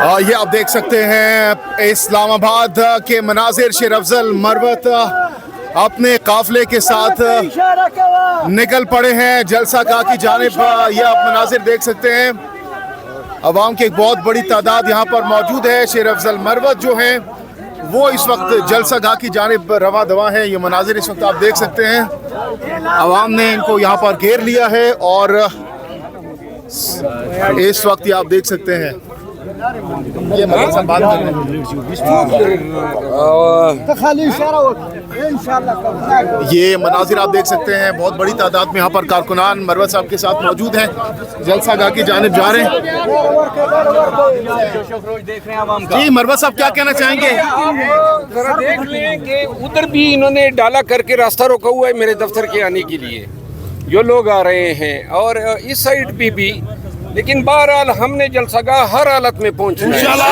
ये आप देख सकते हैं इस्लामाबाद के मनाजिर। शेर अफजल मरवत अपने काफिले के साथ निकल पड़े हैं जलसा गाह की जानिब। ये आप मनाजिर देख सकते हैं, अवाम की एक बहुत बड़ी तादाद यहाँ पर मौजूद है। शेर अफजल मरवत जो हैं वो इस वक्त जलसा गाह की जानिब रवा दवा है। ये मनाजिर इस वक्त आप देख सकते हैं, अवाम ने इनको यहाँ पर घेर लिया है और इस वक्त ये आप देख सकते हैं ये बात कर रहे हैं। ये मनाजिर आप देख सकते हैं, बहुत बड़ी तादाद में यहाँ पर कारकुनान मरवत साहब के साथ मौजूद हैं, जलसा गाह की जानिब जा रहे हैं। जी मरवत साहब क्या कहना चाहेंगे? जरा देख लें कि उधर भी इन्होंने डाला करके रास्ता रोका हुआ है मेरे दफ्तर के आने के लिए, जो लोग आ रहे हैं, और इस साइड भी। लेकिन बहरहाल हमने जलसागाह हर हालत में पहुंचना है इंशाल्लाह।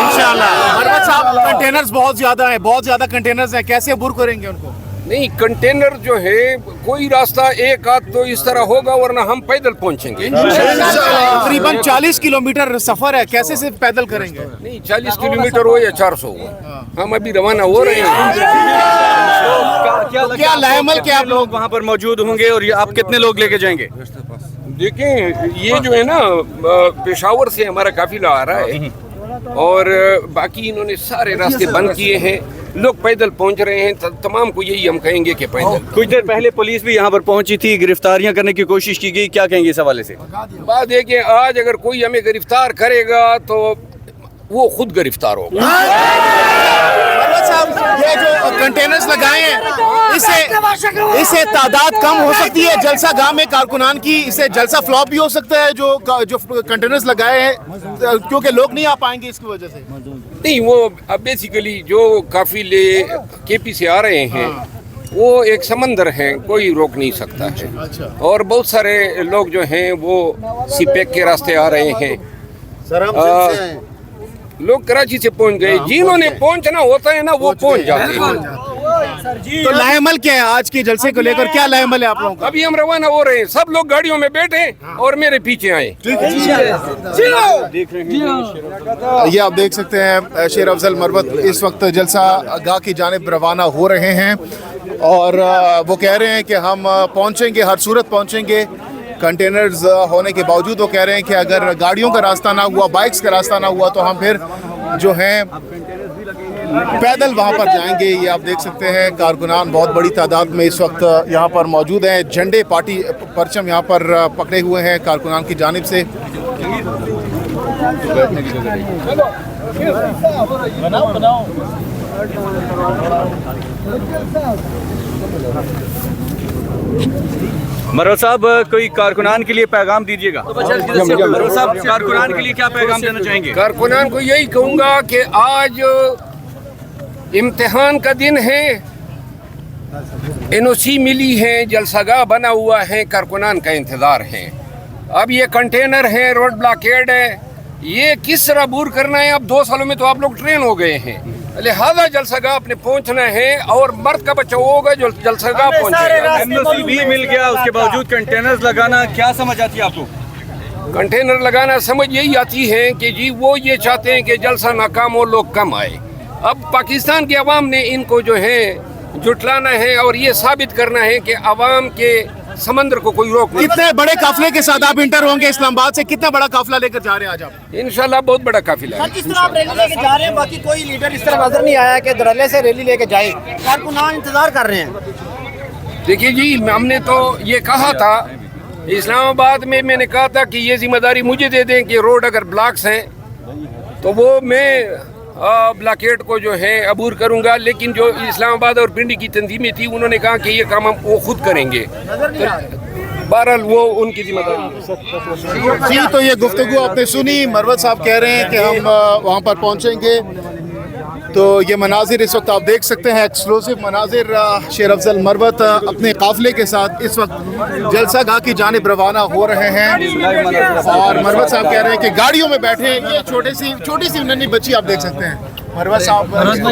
मरवत साहब कंटेनर्स बहुत ज्यादा हैं, बहुत ज्यादा कंटेनर्स हैं, कैसे अबूर करेंगे उनको? नहीं, कंटेनर जो है कोई रास्ता एक आध तो इस तरह होगा, वरना हम पैदल पहुंचेंगे। तकरीबन 40 किलोमीटर सफर है, कैसे से पैदल करेंगे? नहीं, 40 किलोमीटर हो या 400 हो, हम अभी रवाना हो रहे हैं। क्या लाएमल के आप लोग वहाँ पर मौजूद होंगे और आप कितने लोग लेके जाएंगे? देखें, ये जो है ना पेशावर से हमारा काफिला आ रहा है और बाकी इन्होंने सारे रास्ते बंद किए हैं, लोग पैदल पहुंच रहे हैं। तमाम को यही हम कहेंगे कि पैदल। कुछ देर पहले पुलिस भी यहाँ पर पहुंची थी, गिरफ्तारियां करने की कोशिश की गई, क्या कहेंगे इस हवाले से? बात है कि आज अगर कोई हमें गिरफ्तार करेगा तो वो खुद गिरफ्तार होगा। ये जो कंटेनर्स लगाए हैं इससे तादाद कम हो सकती है जलसा गाह में कारकुनान की, इससे जलसा फ्लॉप भी हो सकता है जो कंटेनर्स लगाए हैं, क्योंकि लोग नहीं आ पाएंगे इसकी वजह से। नहीं, वो अब बेसिकली जो काफिले केपी से आ रहे हैं वो एक समंदर है, कोई रोक नहीं सकता है। अच्छा। और बहुत सारे लोग जो हैं वो सीपेक के रास्ते आ रहे हैं। लोग कराची से पहुंच गए, जिन्होंने पहुंचना होता है ना वो पहुंच जाते हैं। तो लाएमल क्या है आज के जलसे को लेकर, क्या लाएमल है आप लोगों का? अभी हम रवाना हो रहे हैं, सब लोग गाड़ियों में बैठे और मेरे पीछे आए। ये आप देख सकते हैं शेर अफजल मरवत इस वक्त जलसा गाह की जानिब रवाना हो रहे हैं और वो कह रहे हैं कि हम पहुंचेंगे, हर सूरत पहुंचेंगे। कंटेनर्स होने के बावजूद वो कह रहे हैं कि अगर गाड़ियों का रास्ता ना हुआ, बाइक्स का रास्ता ना हुआ तो हम फिर जो हैं पैदल वहाँ पर जाएंगे। ये आप देख सकते हैं कारकुनान बहुत बड़ी तादाद में इस वक्त यहाँ पर मौजूद हैं, झंडे पार्टी परचम यहाँ पर पकड़े हुए हैं कारकुनान की जानिब से। मरवत साहब कोई कारकुनान के लिए पैगाम दीजिएगा। मरवत साहब कारकुनान के लिए क्या पैगाम देना चाहेंगे? कारकुनान को यही कहूँगा कि आज इम्तिहान का दिन है, एनओसी मिली है, जलसागाह बना हुआ है, कारकुनान का इंतज़ार है। अब ये कंटेनर है, रोड ब्लॉकेड है, ये किस तरह अबूर करना है? अब 2 सालों में तो आप लोग ट्रेन हो गए हैं, लिहाजा जलसागाह अपने पहुंचना है और मर्द का बच्चा होगा जो जलसागाह पहुंचेगा। एनओसी भी मिल गया, उसके बावजूद कंटेनर्स लगाना क्या समझ आती है आपको? कंटेनर लगाना समझ यही आती है कि जी वो ये चाहते हैं कि जलसा नाकाम हो, लोग कम आए। अब पाकिस्तान की आवाम ने इनको जो है जुटलाना है और ये साबित करना है कि आवाम के समंदर को कोई रोक नहीं। कितने बड़े काफिले के साथ आप इंटर होंगे इस्लामाबाद से? कितना बड़ा काफिला लेकर जा रहे हैं आज आप? इंशाल्लाह बहुत बड़ा काफिला है। किस तरह आप रैली लेके जा रहे हैं? बाकी कोई लीडर इस तरह नजर नहीं आया कि धरने से रैली लेके जाए, कारकुनान इंतजार कर रहे हैं। देखिए जी, हमने तो ये कहा था इस्लामाबाद में, मैंने कहा था कि ये जिम्मेदारी मुझे दे दें कि रोड अगर ब्लॉक्स हैं तो वो मैं ब्लॉकेट को जो है अबूर करूंगा। लेकिन जो इस्लामाबाद और पिंडी की तंजीमें थी उन्होंने कहा कि ये काम हम वो खुद करेंगे, बहरहाल वो उनकी जिम्मेदारी। जी, तो ये गुफ्तगू आपने सुनी, मरवत साहब कह रहे हैं कि हम वहाँ पर पहुँचेंगे। तो ये मनाजिर इस वक्त आप देख सकते हैं, एक्सक्लूसिव मनाजिर। शेर अफजल मरवत अपने काफिले के साथ इस वक्त जलसा गाह की जानिब रवाना हो रहे हैं और मरवत साहब कह रहे हैं कि गाड़ियों में बैठे। ये छोटी सी नन्ही बच्ची आप देख सकते हैं, मरवत साहब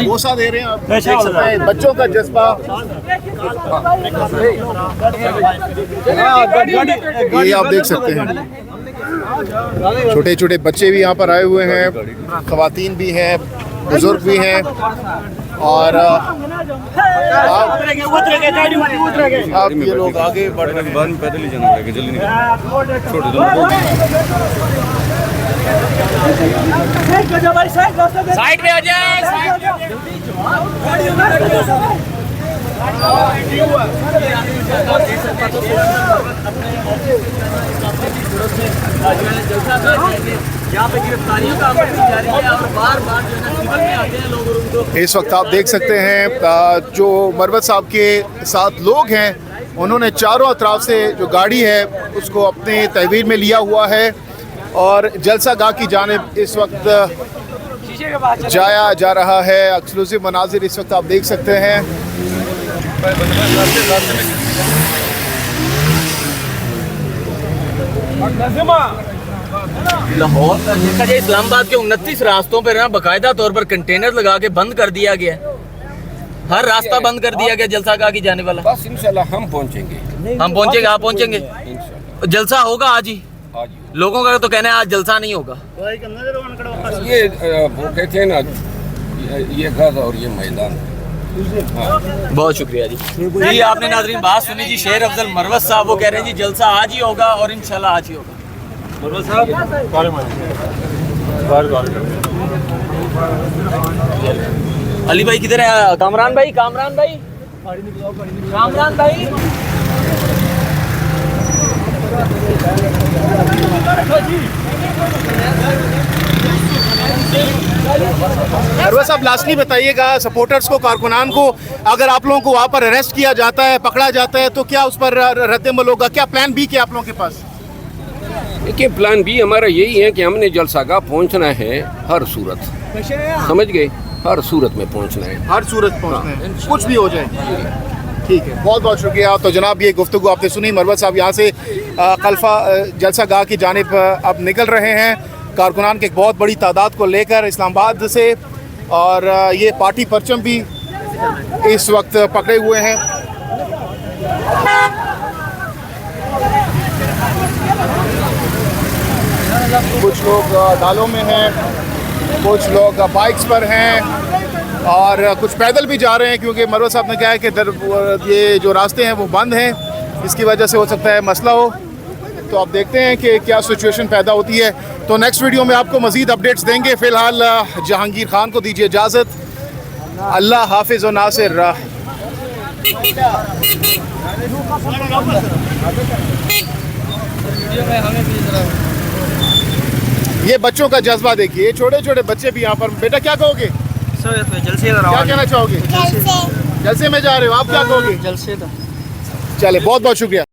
बोसा दे रहे हैं, आप देख सकते हैं बच्चों का जज्बा। ये आप देख सकते हैं। छोटे छोटे बच्चे भी यहाँ पर आए हुए हैं, खवातीन भी हैं, बुजुर्ग भी हैं। और आप ये लोग आगे बढ़ रहे हैं। पैदल ही जाना पड़ेगा, जल्दी निकल छोड़ दो। साइड में आ जाए। यहाँ पे गिरफ्तारियों का अमल की जा रही है और बार-बार जो है ना सिविल में आते हैं लोग और उनको। इस वक्त आप देख सकते हैं जो मरवत साहब के साथ लोग हैं, उन्होंने चारों अतराफ से जो गाड़ी है उसको अपने तहवीर में लिया हुआ है और जलसा गाह की जानिब इस वक्त जाया जा रहा है। एक्सक्लूसिव मनाजिर इस वक्त आप देख सकते हैं। लाहौर देखा जाए इस्लामाबाद के 29 रास्तों पर ना बाकायदा तौर पर कंटेनर लगा के बंद कर दिया गया है। हर रास्ता बंद कर दिया गया जलसा गाह की जाने वाला। बस इंशाल्लाह हम पहुंचेंगे। हम पहुंचेंगे, आप पहुंचेंगे। जलसा होगा आज ही। लोगों का तो कहना है आज जलसा नहीं होगा। ये वो कहते हैं ना, ये गज और ये मैदान। बहुत शुक्रिया जी। जी आपने नाज़रीन बात सुनी जी, शेर अफजल मरवत साहब वो कह रहे हैं जी जलसा आज ही होगा और इंशाल्लाह आज ही होगा। मरवत साहब अली भाई किधर है? कामरान भाई, कामरान भाई, कामरान भाई। मरवत साहब लास्टली बताइएगा, सपोर्टर्स को, कारकुनान को अगर आप लोगों को वहाँ पर अरेस्ट किया जाता है, पकड़ा जाता है, तो क्या उस पर रद्द-ए-अमल होगा? क्या प्लान बी क्या आप लोगों के पास? देखिए प्लान बी हमारा यही है कि हमने जलसागाह पहुंचना है हर सूरत, समझ गए, हर सूरत में पहुंचना है, हर सूरत पहुंचना है, कुछ भी हो जाए। ठीक है, बहुत बहुत शुक्रिया। तो जनाब ये गुफ्तगू आपने सुनी। मरवत साहब यहाँ से खल्फा जलसा गाह की जानिब अब निकल रहे हैं कारकुनान की एक बहुत बड़ी तादाद को लेकर इस्लामाबाद से, और ये पार्टी परचम भी इस वक्त पकड़े हुए हैं। कुछ लोग डालों में हैं, कुछ लोग बाइक्स पर हैं और कुछ पैदल भी जा रहे हैं, क्योंकि मरवत साहब ने कहा है कि ये जो रास्ते हैं वो बंद हैं, इसकी वजह से हो सकता है मसला हो। तो आप देखते हैं कि क्या सिचुएशन पैदा होती है। तो नेक्स्ट वीडियो में आपको मज़ीद अपडेट्स देंगे। फ़िलहाल जहांगीर खान को दीजिए इजाज़त। अल्लाह हाफिज़ व नासिर। ये बच्चों का जज्बा देखिए, छोटे छोटे बच्चे भी यहाँ पर। बेटा क्या कहोगे? जलसे क्या कहना चाहोगे? जलसे में जा रहे हो आप, क्या कहोगे? जलसे चले, बहुत बहुत शुक्रिया।